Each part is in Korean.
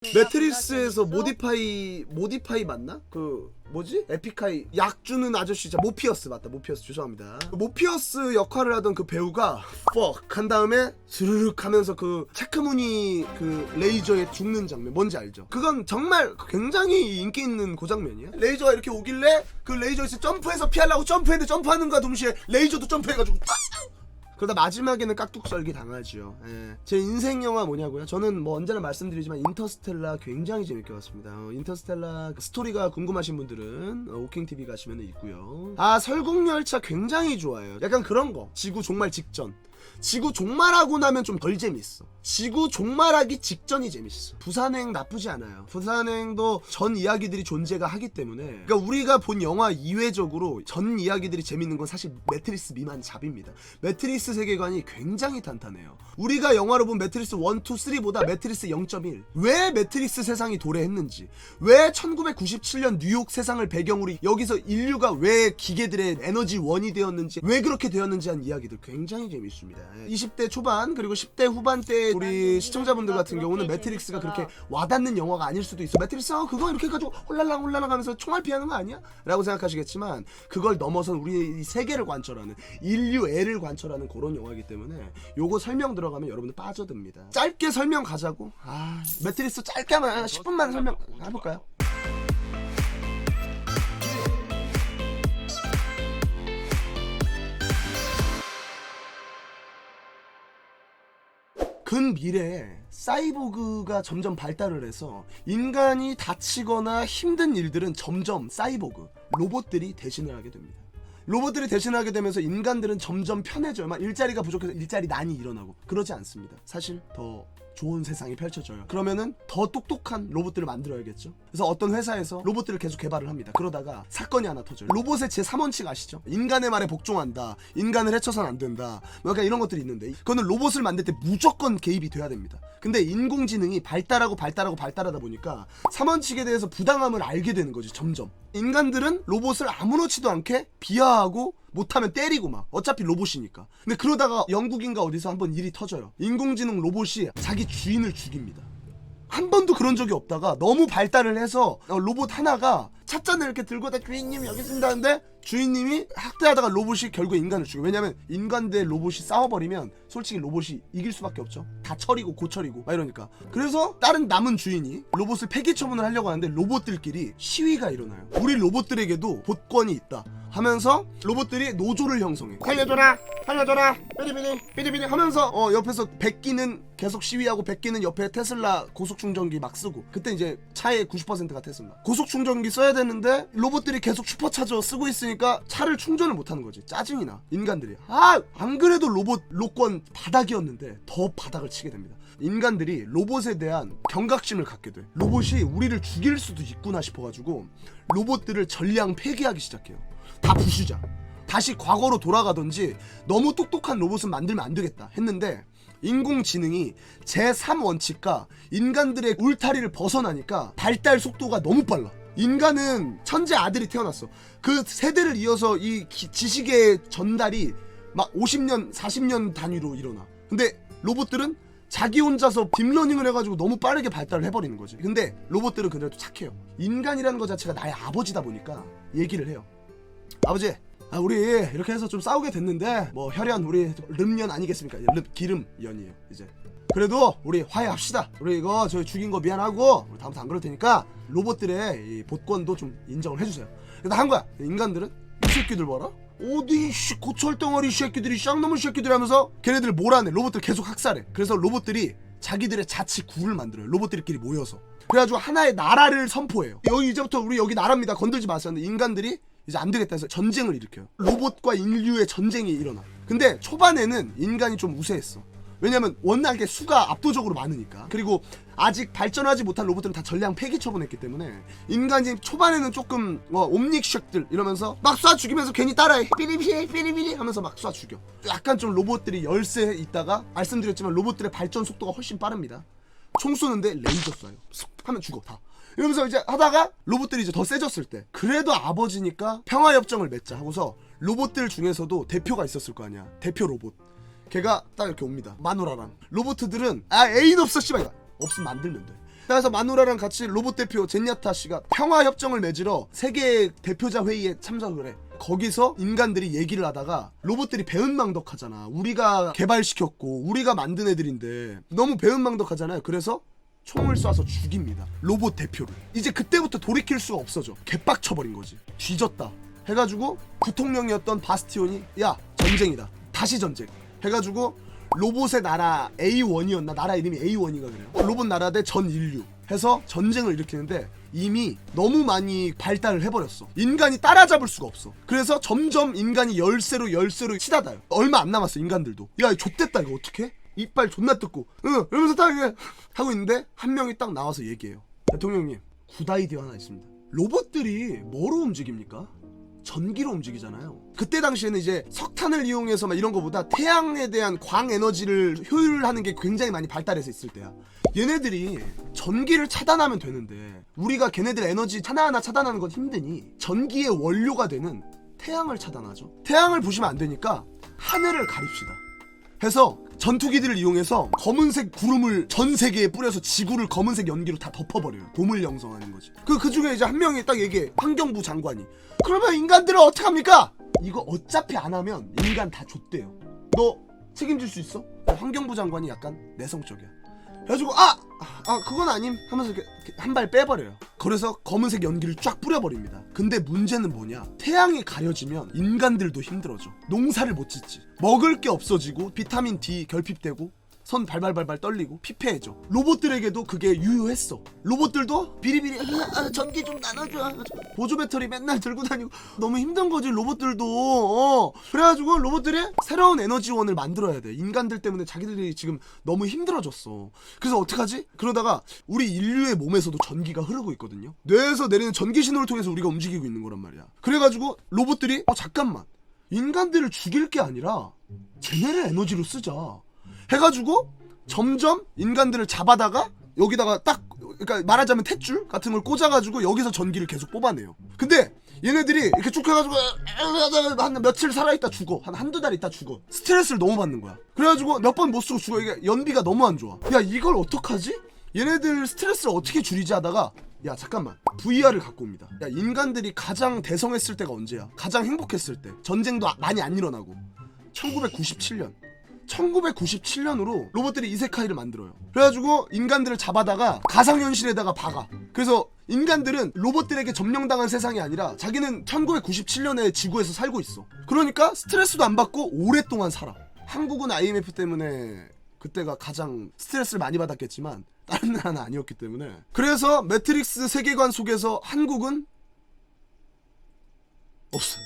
매트리스에서 모디파이 맞나? 그 뭐지? 에픽하이 약 주는 아저씨자 모피어스 맞다. 모피어스 죄송합니다. 모피어스 역할을 하던 그 배우가 fuck 한 다음에 스르륵 하면서 그 체크무늬 그 레이저에 죽는 장면 뭔지 알죠? 그건 정말 굉장히 인기 있는 그 장면이야. 레이저가 이렇게 오길래 그 레이저에서 점프해서 피하려고 점프했는데 점프하는과 동시에 레이저도 점프해가지고 딱! 그러다 마지막에는 깍둑썰기 당하죠. 예. 제 인생 영화 뭐냐고요? 저는 뭐 언제나 말씀드리지만 인터스텔라 굉장히 재밌게 봤습니다. 인터스텔라 스토리가 궁금하신 분들은 오킹TV 가시면 있고요. 설국열차 굉장히 좋아요. 약간 그런 거. 지구 종말 직전. 지구 종말하고 나면 좀 덜 재밌어. 지구 종말하기 직전이 재밌어. 부산행 나쁘지 않아요. 부산행도 전 이야기들이 존재가 하기 때문에, 그러니까 우리가 본 영화 이외적으로 전 이야기들이 재밌는 건 사실 매트리스 미만 잡입니다. 매트리스 세계관이 굉장히 탄탄해요. 우리가 영화로 본 매트리스 1, 2, 3보다 매트리스 0.1. 왜 매트리스 세상이 도래했는지, 왜 1997년 뉴욕 세상을 배경으로 여기서 인류가 왜 기계들의 에너지 원이 되었는지, 왜 그렇게 되었는지 한 이야기들 굉장히 재밌습니다. 20대 초반 그리고 10대 후반 때 우리 시청자분들 같은 경우는 매트릭스가 그렇게 와닿는 영화가 아닐 수도 있어. 매트릭스 그거 이렇게 해가지고 홀랄랑 하면서 총알 피하는 거 아니야? 라고 생각하시겠지만, 그걸 넘어선 우리 세계를 관철하는, 인류애를 관철하는 그런 영화이기 때문에 요거 설명 들어가면 여러분들 빠져듭니다. 짧게 설명 가자고. 매트릭스 짧게 하면 10분만 설명 해볼까요? 근미래에 사이보그가 점점 발달을 해서 인간이 다치거나 힘든 일들은 점점 사이보그, 로봇들이 대신을 하게 됩니다. 로봇들이 대신하게 되면서 인간들은 점점 편해져요. 막 일자리가 부족해서 일자리난이 일어나고. 그러지 않습니다. 사실 더 좋은 세상이 펼쳐져요. 그러면은 더 똑똑한 로봇들을 만들어야겠죠. 그래서 어떤 회사에서 로봇들을 계속 개발을 합니다. 그러다가 사건이 하나 터져요. 로봇의 제3원칙 아시죠? 인간의 말에 복종한다, 인간을 해쳐선 안 된다, 뭐 약간 이런 것들이 있는데, 그거는 로봇을 만들 때 무조건 개입이 돼야 됩니다. 근데 인공지능이 발달하다 보니까 3원칙에 대해서 부당함을 알게 되는 거지. 점점 인간들은 로봇을 아무렇지도 않게 비하하고, 못하면 때리고 막, 어차피 로봇이니까. 근데 그러다가 영국인가 어디서 한번 일이 터져요. 인공지능 로봇이 자기 주인을 죽입니다. 한 번도 그런 적이 없다가 너무 발달을 해서 로봇 하나가 찻잔을 이렇게 들고 다 주인님 여기 있습니다 하는데, 주인님이 학대하다가 로봇이 결국 인간을 죽여요. 왜냐면 인간 대 로봇이 싸워버리면 솔직히 로봇이 이길 수밖에 없죠. 다 처리고 고처리고 막 이러니까. 그래서 다른 남은 주인이 로봇을 폐기 처분을 하려고 하는데 로봇들끼리 시위가 일어나요. 우리 로봇들에게도 복권이 있다 하면서 로봇들이 노조를 형성해. 살려줘라 삐리삐리 하면서 옆에서 100기는 계속 시위하고 100기는 옆에 테슬라 고속충전기 막 쓰고. 그때 이제 차의 90%가 테슬라 고속충전기 써야 되는데 로봇들이 계속 슈퍼차저 쓰고 있으니까 차를 충전을 못하는 거지. 짜증이 나. 인간들이 안 그래도 로봇 로권 바닥이었는데 더 바닥을 치게 됩니다. 인간들이 로봇에 대한 경각심을 갖게 돼. 로봇이 우리를 죽일 수도 있구나 싶어가지고 로봇들을 전량 폐기하기 시작해요. 다 부수자. 다시 과거로 돌아가든지 너무 똑똑한 로봇은 만들면 안 되겠다 했는데, 인공지능이 제3원칙과 인간들의 울타리를 벗어나니까 발달 속도가 너무 빨라. 인간은 천재 아들이 태어났어. 그 세대를 이어서 이 지식의 전달이 막 50년 40년 단위로 일어나. 근데 로봇들은 자기 혼자서 딥러닝을 해가지고 너무 빠르게 발달을 해버리는 거지. 근데 로봇들은 그래도 착해요. 인간이라는 것 자체가 나의 아버지다 보니까 얘기를 해요. 아버지, 우리 이렇게 해서 좀 싸우게 됐는데 뭐 혈연, 우리 름연 아니겠습니까? 기름연이에요 이제. 그래도 우리 화해합시다. 우리 이거 저희 죽인 거 미안하고 우리 다음부터 안 그럴 테니까 로봇들의 이 복권도 좀 인정을 해주세요. 그래서 한 거야. 인간들은 이 새끼들 봐라, 어디 고철덩어리 새끼들이 쌍놈의 새끼들이 하면서 걔네들을 몰아내. 로봇들 계속 학살해. 그래서 로봇들이 자기들의 자치 구를 만들어요. 로봇들끼리 모여서. 그래가지고 하나의 나라를 선포해요. 여기 이제부터 우리 여기 나라입니다, 건들지 마세요. 근데 인간들이 이제 안 되겠다 해서 전쟁을 일으켜요. 로봇과 인류의 전쟁이 일어나. 근데 초반에는 인간이 좀 우세했어. 왜냐면 워낙에 수가 압도적으로 많으니까. 그리고 아직 발전하지 못한 로봇들은 다 전량 폐기 처분했기 때문에 인간이 초반에는 조금 옴닉쉑들 이러면서 막 쏴 죽이면서 괜히 따라해. 삐리삐리 하면서 막 쏴 죽여. 약간 좀 로봇들이 열세 있다가, 말씀드렸지만 로봇들의 발전 속도가 훨씬 빠릅니다. 총 쏘는데 레이저 쏴요. 슥 하면 죽어 다. 이러면서 이제 하다가 로봇들이 이제 더 세졌을 때, 그래도 아버지니까 평화협정을 맺자 하고서 로봇들 중에서도 대표가 있었을 거 아니야. 대표 로봇. 걔가 딱 이렇게 옵니다. 마누라랑. 로봇들은 애인 없어 씨발. 없으면 만들면 돼. 그래서 마누라랑 같이 로봇 대표 젠야타 씨가 평화 협정을 맺으러 세계 대표자 회의에 참석을 해. 거기서 인간들이 얘기를 하다가 로봇들이 배은망덕하잖아. 우리가 개발시켰고 우리가 만든 애들인데 너무 배은망덕하잖아요. 그래서 총을 쏴서 죽입니다. 로봇 대표를. 이제 그때부터 돌이킬 수가 없어져. 개빡쳐버린 거지. 뒤졌다 해가지고 부통령이었던 바스티온이 야 전쟁이다. 다시 전쟁 해가지고 로봇의 나라 A1이었나? 나라 이름이 A1인가 그래요. 로봇 나라 대 전 인류 해서 전쟁을 일으키는데 이미 너무 많이 발달을 해버렸어. 인간이 따라잡을 수가 없어. 그래서 점점 인간이 열쇠로 치닫아요. 얼마 안 남았어. 인간들도 야 좆됐다 이거 어떡해? 이빨 존나 뜯고 응 이러면서 딱 하고 있는데 한 명이 딱 나와서 얘기해요. 대통령님 굿 아이디어 하나 있습니다. 로봇들이 뭐로 움직입니까? 전기로 움직이잖아요. 그때 당시에는 이제 석탄을 이용해서 막 이런 거보다 태양에 대한 광 에너지를 효율하는 게 굉장히 많이 발달해서 있을 때야. 얘네들이 전기를 차단하면 되는데 우리가 걔네들 에너지 하나하나 차단하는 건 힘드니 전기의 원료가 되는 태양을 차단하죠. 태양을 보시면 안 되니까 하늘을 가립시다 해서 전투기들을 이용해서 검은색 구름을 전 세계에 뿌려서 지구를 검은색 연기로 다 덮어버려요. 돔을 형성하는 거지. 그 중에 이제 한 명이 딱 얘기해. 환경부 장관이. 그러면 인간들은 어떡합니까? 이거 어차피 안 하면 인간 다 좆대요. 너 책임질 수 있어? 환경부 장관이 약간 내성적이야. 그래가지고 그건 아님 하면서 한 발 빼버려요. 그래서 검은색 연기를 쫙 뿌려버립니다. 근데 문제는 뭐냐? 태양이 가려지면 인간들도 힘들어져. 농사를 못 짓지. 먹을 게 없어지고 비타민 D 결핍되고 손 발발발발 떨리고 피폐해져. 로봇들에게도 그게 유효했어. 로봇들도 비리비리 전기 좀 나눠줘. 보조 배터리 맨날 들고 다니고 너무 힘든 거지 로봇들도. 그래가지고 로봇들이 새로운 에너지원을 만들어야 돼. 인간들 때문에 자기들이 지금 너무 힘들어졌어. 그래서 어떡하지? 그러다가 우리 인류의 몸에서도 전기가 흐르고 있거든요. 뇌에서 내리는 전기 신호를 통해서 우리가 움직이고 있는 거란 말이야. 그래가지고 로봇들이 잠깐만 인간들을 죽일 게 아니라 쟤네를 에너지로 쓰자 해가지고 점점 인간들을 잡아다가 여기다가 딱 그러니까 말하자면 탯줄 같은 걸 꽂아가지고 여기서 전기를 계속 뽑아내요. 근데 얘네들이 이렇게 쭉 해가지고 한 며칠 살아있다 죽어. 한두 달 있다 죽어. 스트레스를 너무 받는 거야. 그래가지고 몇 번 못 쓰고 죽어. 이게 연비가 너무 안 좋아. 야 이걸 어떡하지? 얘네들 스트레스를 어떻게 줄이지 하다가 야 잠깐만 VR을 갖고 옵니다. 야 인간들이 가장 대성했을 때가 언제야? 가장 행복했을 때. 전쟁도 많이 안 일어나고 1997년으로 로봇들이 이세카이를 만들어요. 그래가지고 인간들을 잡아다가 가상현실에다가 박아. 그래서 인간들은 로봇들에게 점령당한 세상이 아니라 자기는 1997년에 지구에서 살고 있어. 그러니까 스트레스도 안 받고 오랫동안 살아. 한국은 IMF 때문에 그때가 가장 스트레스를 많이 받았겠지만 다른 나라는 아니었기 때문에. 그래서 매트릭스 세계관 속에서 한국은 없어요.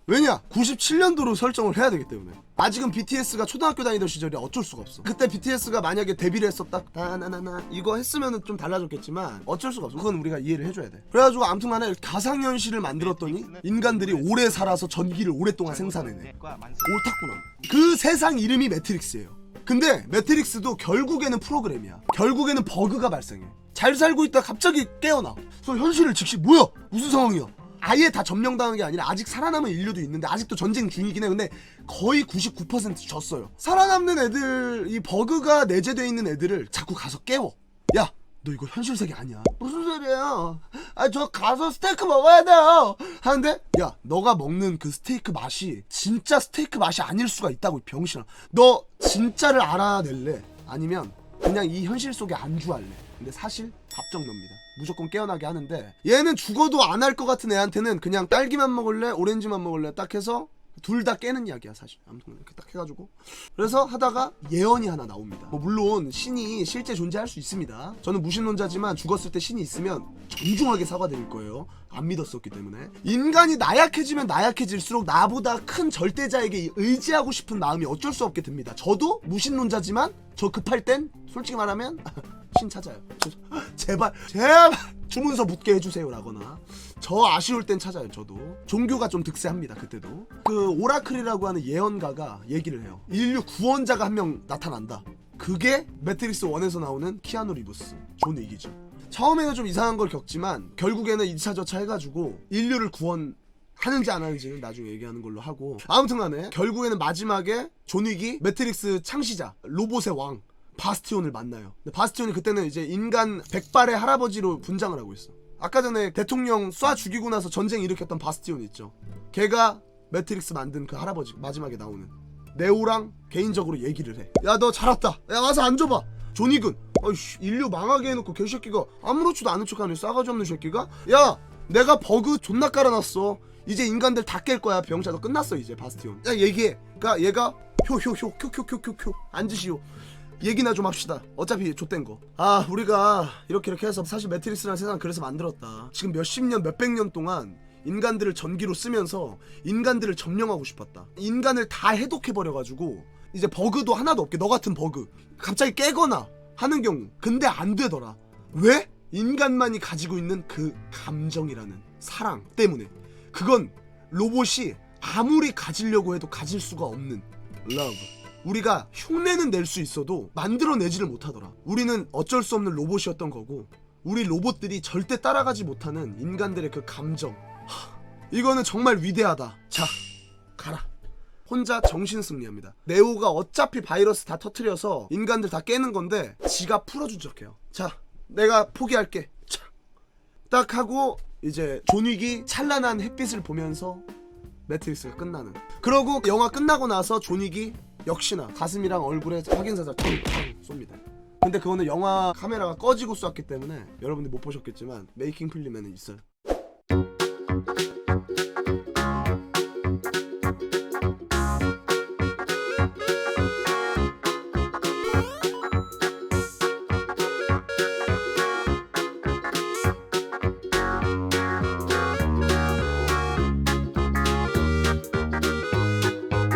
왜냐? 97년도로 설정을 해야 되기 때문에. 아직은 BTS가 초등학교 다니던 시절이 어쩔 수가 없어. 그때 BTS가 만약에 데뷔를 했었다 나나나나 이거 했으면 좀 달라졌겠지만 어쩔 수가 없어. 그건 우리가 이해를 해줘야 돼. 그래가지고 아무튼 간에 가상현실을 만들었더니 인간들이 오래 살아서 전기를 오랫동안 생산해내. 옳았구나. 그 세상 이름이 매트릭스예요. 근데 매트릭스도 결국에는 프로그램이야. 결국에는 버그가 발생해. 잘 살고 있다 갑자기 깨어나. 그래서 현실을 즉시 뭐야? 무슨 상황이야? 아예 다 점령당한 게 아니라 아직 살아남은 인류도 있는데 아직도 전쟁 중이긴 해. 근데 거의 99% 졌어요. 살아남는 애들, 이 버그가 내재되어 있는 애들을 자꾸 가서 깨워. 야, 너 이거 현실 세계 아니야. 무슨 소리야? 저 가서 스테이크 먹어야 돼요. 하는데 야, 너가 먹는 그 스테이크 맛이 진짜 스테이크 맛이 아닐 수가 있다고 이 병신아. 너 진짜를 알아낼래? 아니면 그냥 이 현실 속에 안주할래? 근데 사실 답정너입니다. 무조건 깨어나게 하는데 얘는 죽어도 안 할 것 같은 애한테는 그냥 딸기만 먹을래? 오렌지만 먹을래? 딱 해서 둘 다 깨는 이야기야 사실. 아무튼 이렇게 딱 해가지고 그래서 하다가 예언이 하나 나옵니다. 물론 신이 실제 존재할 수 있습니다. 저는 무신론자지만 죽었을 때 신이 있으면 정중하게 사과드릴 거예요. 안 믿었었기 때문에. 인간이 나약해지면 나약해질수록 나보다 큰 절대자에게 의지하고 싶은 마음이 어쩔 수 없게 듭니다. 저도 무신론자지만 저 급할 땐 솔직히 말하면 신 찾아요. 제발 주문서 묻게 해주세요 라거나 저 아쉬울 땐 찾아요. 저도 종교가 좀 득세합니다. 그때도 그 오라클이라고 하는 예언가가 얘기를 해요. 인류 구원자가 한 명 나타난다. 그게 매트릭스 1에서 나오는 키아누 리브스 존 윅이죠. 처음에는 좀 이상한 걸 겪지만 결국에는 2차 저차 해가지고 인류를 구원하는지 안 하는지는 나중에 얘기하는 걸로 하고, 아무튼 간에 결국에는 마지막에 존 윅이 매트릭스 창시자 로봇의 왕 바스티온을 만나요. 근데 바스티온이 그때는 이제 인간 백발의 할아버지로 분장을 하고 있어. 아까 전에 대통령 쏴 죽이고 나서 전쟁 일으켰던 바스티온 있죠. 걔가 매트릭스 만든 그 할아버지, 마지막에 나오는. 네오랑 개인적으로 얘기를 해. 야, 너 잘 왔다. 야, 와서 앉아봐. 존이군. 어이씨, 인류 망하게 해놓고 개새끼가 아무렇지도 않은 척하는 싸가지 없는 새끼가. 야, 내가 버그 존나 깔아놨어. 이제 인간들 다 깰 거야. 병자 너 끝났어 이제 바스티온. 야, 얘기해. 그니까 얘가 쿄 앉으시오. 얘기나 좀 합시다. 어차피 좆된 거. 아, 우리가 이렇게 해서 사실 매트릭스라는 세상을 그래서 만들었다. 지금 몇십 년 몇백 년 동안 인간들을 전기로 쓰면서 인간들을 점령하고 싶었다. 인간을 다 해독해버려가지고 이제 버그도 하나도 없게, 너 같은 버그 갑자기 깨거나 하는 경우. 근데 안 되더라. 왜? 인간만이 가지고 있는 그 감정이라는 사랑 때문에. 그건 로봇이 아무리 가지려고 해도 가질 수가 없는 love. 우리가 흉내는 낼 수 있어도 만들어내지를 못하더라. 우리는 어쩔 수 없는 로봇이었던 거고, 우리 로봇들이 절대 따라가지 못하는 인간들의 그 감정. 이거는 정말 위대하다. 자, 가라. 혼자 정신 승리합니다. 네오가 어차피 바이러스 다 터트려서 인간들 다 깨는 건데 지가 풀어준 척해요. 자, 내가 포기할게. 자, 딱 하고 이제 존윅이 찬란한 햇빛을 보면서 매트릭스가 끝나는. 그러고 영화 끝나고 나서 존윅이 역시나 가슴이랑 얼굴에 확인사살 텅텅 쏩니다. 근데 그거는 영화 카메라가 꺼지고 쐈기 때문에 여러분들 못 보셨겠지만 메이킹 필름에는 있어요.